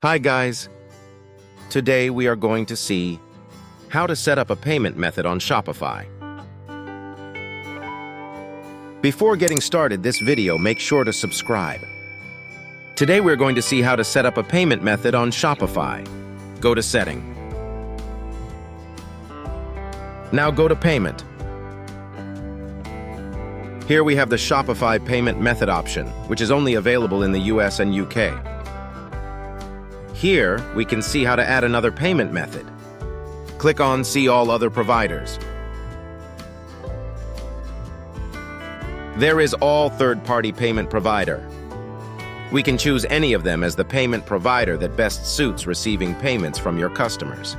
Hi guys! Today we are going to see how to set up a payment method on Shopify. Before getting started this video, make sure to subscribe. Today we're going to see how to set up a payment method on Shopify. Go to Setting. Now go to Payment. Here we have the Shopify payment method option, which is only available in the US and UK. Here, we can see how to add another payment method. Click on See All Other Providers. There is All Third-Party Payment Provider. We can choose any of them as the payment provider that best suits receiving payments from your customers.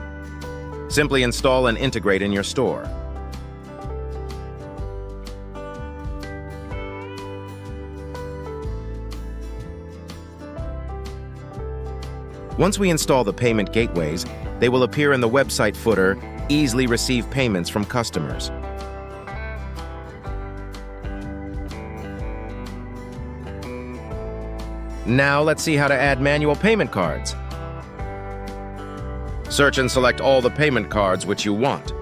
Simply install and integrate in your store. Once we install the payment gateways, they will appear in the website footer, Easily Receive Payments from Customers. Now let's see how to add manual payment cards. Search and select all the payment cards which you want.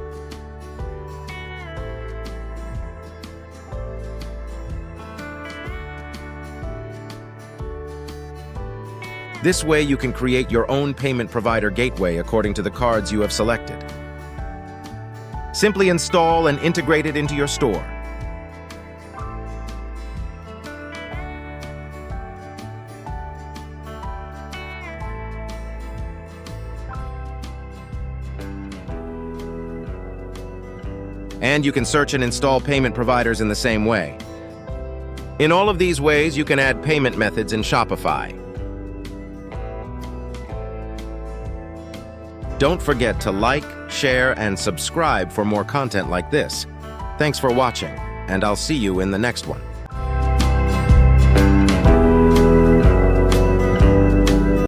This way you can create your own payment provider gateway according to the cards you have selected. Simply install and integrate it into your store. And you can search and install payment providers in the same way. In all of these ways, you can add payment methods in Shopify. Don't forget to like, share, and subscribe for more content like this. Thanks for watching, and I'll see you in the next one.